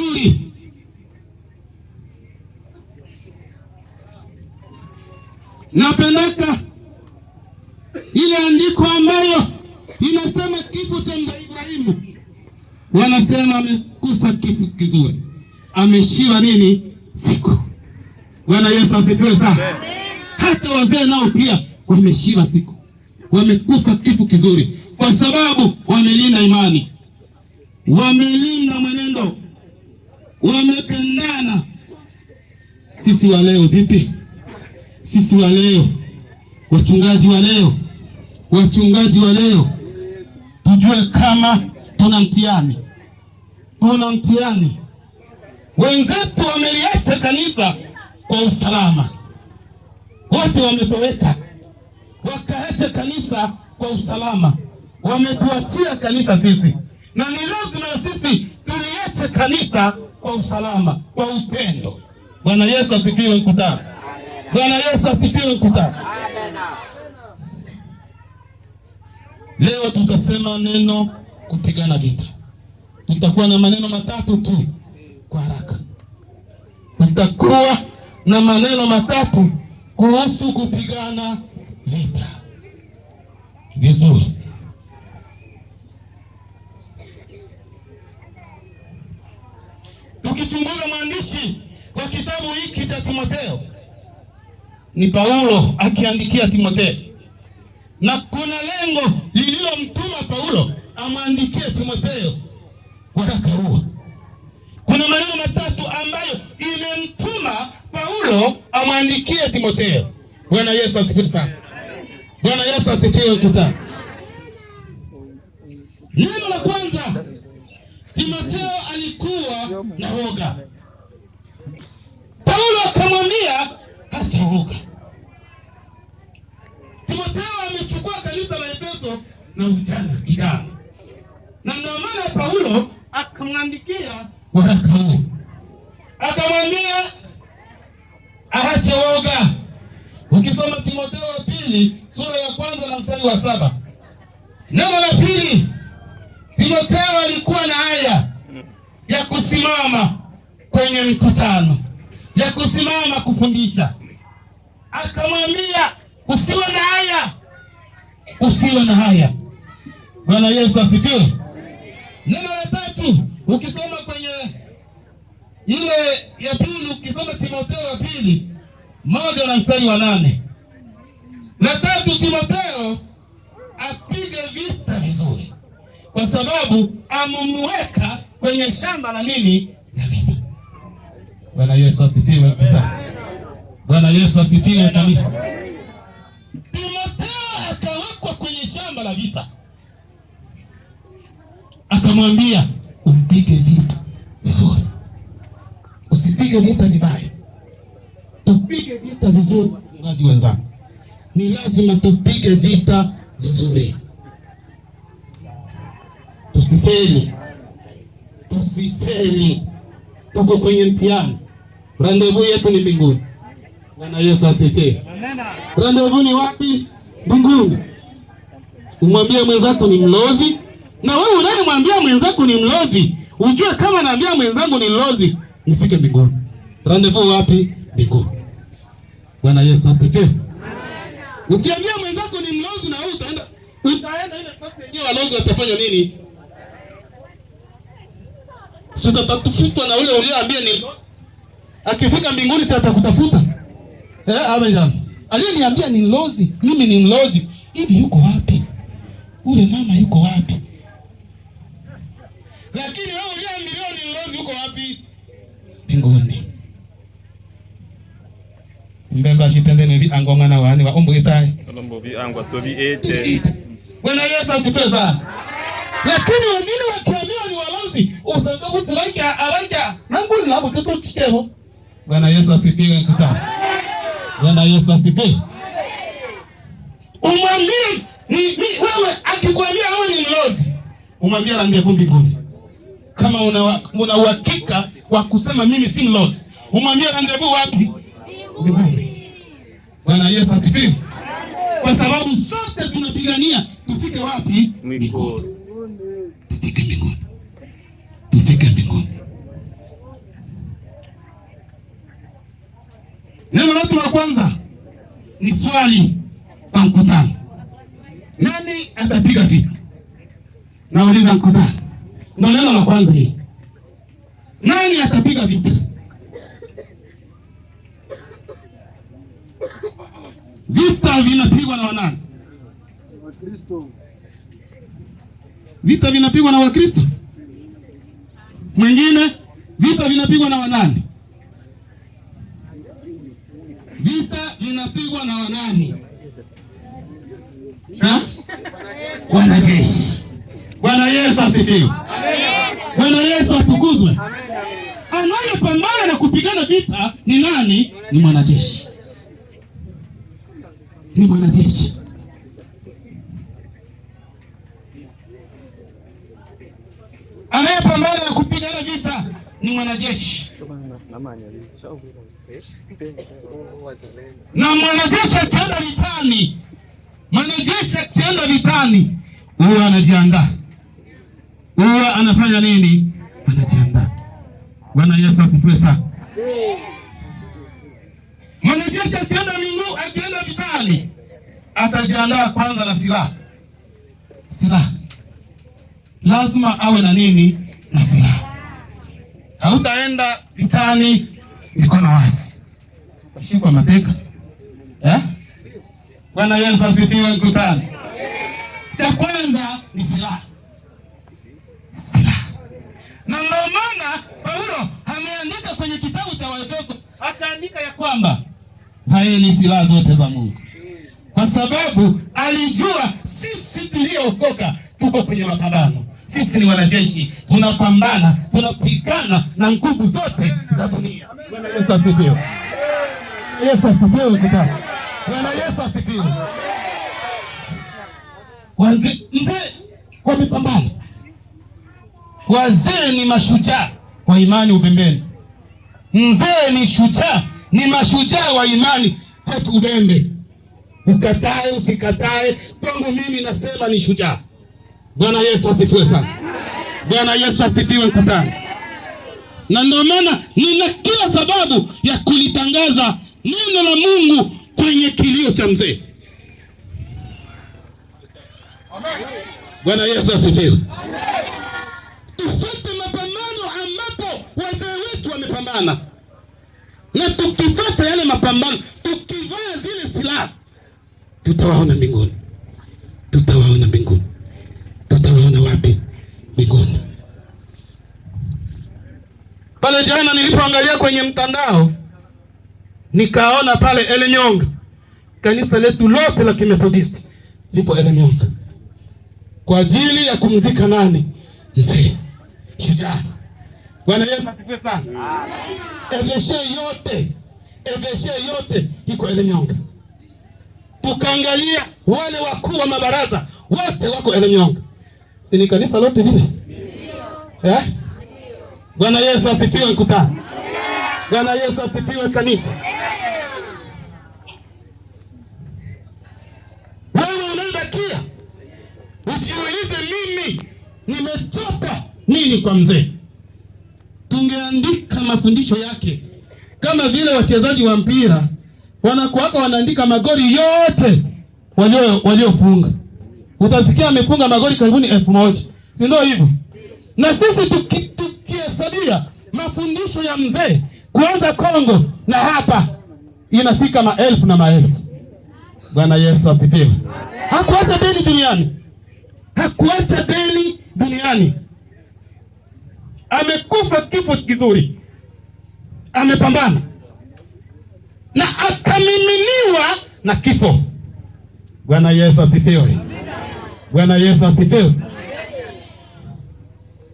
nzuri. Napendeka ile andiko ambayo inasema kifo cha mzee Ibrahimu. Wanasema amekufa kifo kizuri, ameshiba nini siku. Bwana Yesu asifiwe sana. Hata wazee nao pia wameshiba siku, wamekufa kifo kizuri, kwa sababu wamelinda imani, wamelinda mwenendo, wamependana. Sisi wa leo vipi? Sisi wa leo, wachungaji wa leo, wachungaji wa leo, tujue kama tuna mtihani. Tuna mtihani. Wenzetu wameliacha kanisa kwa usalama, wote wametoweka, wakaacha kanisa kwa usalama, wametuachia kanisa sisi, na ni lazima sisi tuliache kanisa kwa usalama, kwa upendo. Bwana Yesu asifiwe mkutano. Bwana Yesu asifiwe mkutano. Leo tutasema neno kupigana vita. Tutakuwa na maneno matatu tu kwa haraka. Tutakuwa na maneno matatu kuhusu kupigana vita. Vizuri. Tukichunguza mwandishi wa kitabu hiki cha Timotheo, ni Paulo akiandikia Timotheo, na kuna lengo lililomtuma Paulo amwandikie Timotheo waraka huo. Kuna maneno matatu ambayo imemtuma Paulo amwandikie Timotheo. Bwana Yesu asifiwe sana. Bwana Yesu asifiwe mkutano. Neno la kwanza, Timotheo alikuwa na woga. Paulo akamwambia acha woga. Timotheo amechukua kanisa la Efeso na kijana. Na ndio maana Paulo akamwandikia waraka huu. Akamwambia aache woga. Ukisoma Timotheo wa pili sura ya kwanza na mstari wa 7. Neno la pili, Timotheo alikuwa na haya ya kusimama kwenye mkutano, ya kusimama kufundisha. Akamwambia usiwe na haya, usiwe na haya. Bwana Yesu asifiwe. Neno la tatu, ukisoma kwenye ile ya pili, ukisoma Timotheo wa pili 1 na mstari wa 8. La tatu, Timotheo apige vita vizuri, kwa sababu amemweka kwenye shamba la nini? La vita. Bwana Yesu asifiwe mkutano. Bwana Yesu asifiwe kanisa. Timotheo akawekwa kwenye shamba la vita. Akamwambia upige vita vizuri, usipige vita vibaya, tupige vita vizuri. Wachungaji wenzangu, ni lazima tupige vita vizuri, tusifeli, tusifeli. Tuko kwenye mtihani, rendezvous yetu ni mbinguni. Bwana Yesu asifiwe. Rendezvous ni wapi? Mbinguni. Umwambie mwenzako ni mlozi, na wewe unayemwambia mwenzako ni mlozi, ujue kama naambia mwenzangu ni mlozi, nifike mbinguni. Rendezvous wapi? Mbinguni. Bwana Yesu asifiwe. Usiambie mwenzako ni mlozi na wewe utaenda ile nafasi yenyewe walozi watafanya nini? Sasa tatufutwa na ule uliyeambia ni akifika mbinguni sasa atakutafuta. Amen. Aliyeniambia ni mlozi, mimi ni mlozi. Hivi yuko wapi? Ule mama yuko wapi? Lakini wewe uliyeambiwa ni mlozi yuko wapi? Mbinguni. Mbemba shitende nevi angoma na wani wa ombo itai. Ombo bi angwa tobi ete. Bwana Yesu asifiwe sana. Lakini wengine wakiambiwa ni walozi, usagabu siraika araika nanguni labo toto chikero. Bwana Yesu asifiwe mkutano. Bwana Yesu asifiwe. Umwambie wewe akikwambia wewe ni mlozi, umwambie rendezvous mbinguni. Kama una uhakika wa kusema mimi si mlozi, umwambie rendezvous wapi? Mbinguni. Bwana Yesu asifiwe. Kwa sababu sote tunapigania tufike wapi? Mbinguni. Tufike mbinguni. Tufike mbinguni. Neno letu la kwanza ni swali kwa mkutano. Nani atapiga vita? Nauliza mkutano. Ndio neno la kwanza hili. Nani atapiga vita? Vita vinapigwa na wanani? Wakristo. Vita vinapigwa na Wakristo. Mwingine, vita vinapigwa na wanani? Vita vinapigwa na wanani? Wanajeshi. Bwana Yesu asifiwe. Bwana Yesu atukuzwe. Anayepambana na kupigana vita ni nani? Ni mwanajeshi. Ni mwanajeshi. Anayepambana na kupigana vita ni mwanajeshi. Na mwanajeshi akienda vitani, huwa anajiandaa. Huwa anafanya nini? Anajiandaa. Bwana Yesu asifiwe sana. Mwanajeshi akienda vitani, atajiandaa kwanza na silaha. Lazima awe na nini? Na silaha. Hautaenda vitani mikono wazi, utashikwa mateka. Bwana Yesu asifiwe mkutano. Cha kwanza ni silaha. Na ndio maana Paulo ameandika kwenye kitabu cha Waefeso, akaandika ya kwamba vaeni silaha zote za Mungu. Kwa sababu alijua sisi tuliookoka tuko kwenye mapambano. Sisi ni wanajeshi, tunapambana, tunapigana na nguvu zote za dunia. Bwana Yesu asifiwe. Yesu asifiwe mkutano. Bwana Yesu asifiwe. Mzee wamepambana. Wazee ni mashujaa wa imani Ubembeni. Mzee ni shujaa, ni mashujaa wa imani kwetu Ubembe. Ukatae usikatae, kwangu mimi nasema ni shujaa. Bwana Yesu asifiwe sana. Bwana Yesu asifiwe mkutano. Na ndio maana nina kila sababu ya kulitangaza neno la Mungu kwenye kilio cha mzee. Amen. Bwana Yesu asifiwe. Tufuate mapambano ambapo wazee wetu wamepambana. Na tukifuata yale mapambano, tukivaa zile silaha, tutawaona mbinguni. Tutawaona mbinguni. Tutawaona wapi? Mbinguni. Pale jana nilipoangalia kwenye mtandao, nikaona pale Elenyonga, kanisa letu lote la Kimethodisti lipo Elenyonga kwa ajili ya kumzika nani? Mzee shujaa. Bwana Yesu asifiwe sana. Eveshe yote iko Elenyonga. Tukaangalia wale wakuu wa mabaraza wote wako Elenyonga. Si ni kanisa lote vile? Bwana Yesu asifiwe mkutano. Bwana Yesu asifiwe kanisa. Wewe unabakia ujiulize, mimi nimetoka nini kwa mzee? Tungeandika mafundisho yake kama vile wachezaji wa mpira wanakuwaka wanaandika magoli yote waliofunga. Utasikia amefunga magoli karibuni 1000. Si ndio hivyo? Na sisi tukihesabia mafundisho ya mzee kuanza Kongo na hapa inafika maelfu na maelfu. Bwana Yesu asifiwe. Hakuacha deni duniani. Hakuacha deni duniani. Amekufa kifo kizuri. Amepambana. Na akamiminiwa na kifo. Bwana Yesu asifiwe. Bwana Yesu asifiwe.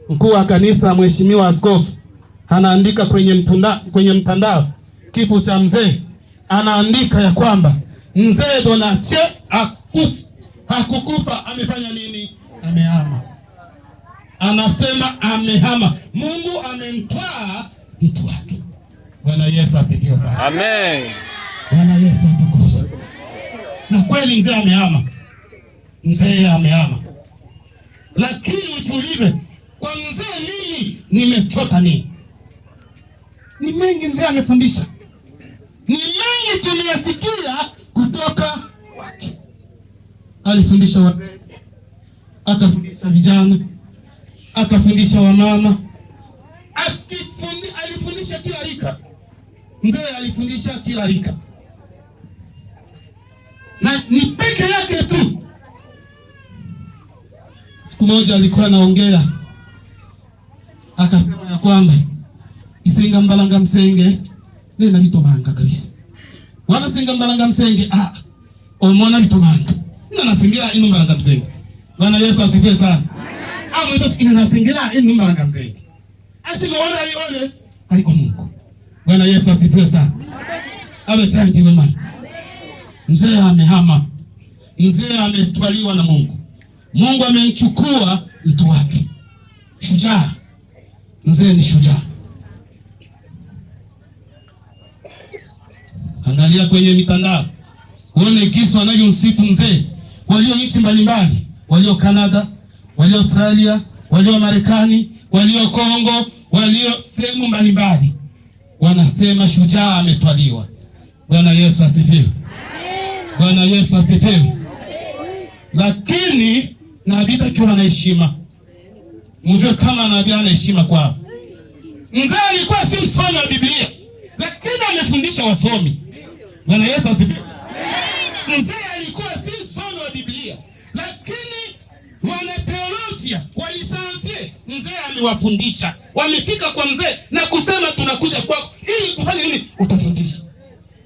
Mkuu wa kanisa Mheshimiwa Askofu anaandika kwenye mtandao kifo cha mzee. Anaandika ya kwamba mzee Donatien hakukufa, amefanya nini? Amehama. Anasema amehama. Mungu amemtwaa mtu wake. Bwana Yesu asifiwe sana. Amen. Bwana Yesu atukuzwe. Na kweli mzee amehama. Mzee amehama. Lakini ujiulize, kwa mzee mimi nimetoka nini? Ni mengi mzee amefundisha. Ni mengi mengi tumeyasikia kutoka kwake. Alifundisha wazee, akafundisha vijana, akafundisha wamama, alifundisha kila rika. Mzee alifundisha kila rika, na ni peke yake tu. Siku moja alikuwa anaongea, akasema ya kwamba isenga mbalanga msenge lena bitomanga kabisa. Wana senga mbalanga msenge omona bitomanga. Nina nasingira inu mbalanga msenge. Bwana Yesu asifiwe sana. Mwito ina nasingira inu mbalanga msenge. Ashiko wala ole haiko Mungu. Bwana Yesu asifiwe sana. Awe tangi wema. Mzee amehama. Mzee ametwaliwa na Mungu. Mungu amemchukua mtu wake. Shujaa. Mzee ni shujaa. Angalia kwenye mitandao, uone kisa wanavyomsifu mzee. Walio nchi mbalimbali, walio Canada, walio Australia, walio Marekani, walio Kongo, walio sehemu mbalimbali, wanasema shujaa ametwaliwa. Bwana Yesu asifiwe. Bwana Yesu asifiwe. Lakini nabii akiwa na heshima, mjue kama nabii ana heshima kwao. Mzee alikuwa si msomi wa Biblia, lakini amefundisha wasomi. Bwana Yesu asifiwe. Mzee alikuwa si msomi wa Biblia, lakini wana teolojia, walisansie, mzee aliwafundisha. Wamefika kwa mzee na kusema tunakuja kwako ili kufanya nini? Utafundisha.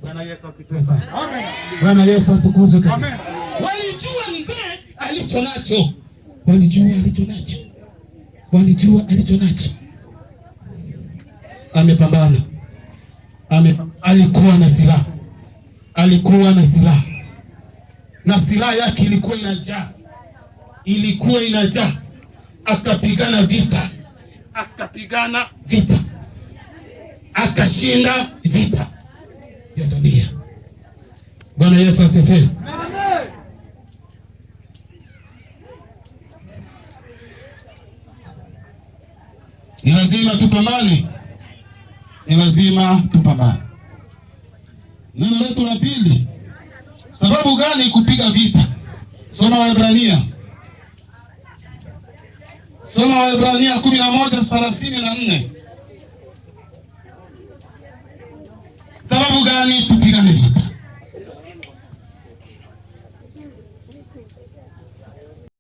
Bwana Yesu asifiwe sana. Amen. Bwana Yesu atukuzwe kabisa. Walijua mzee alichonacho. Walijua alichonacho. Amepambana. Alikuwa na silaha. Na silaha yake ilikuwa inajaa. Akapigana vita. Akashinda vita ya dunia. Bwana Yesu asifiwe. Ni lazima tupambane. Neno letu la pili, sababu gani kupiga vita? Soma Waebrania 11:34. Sababu gani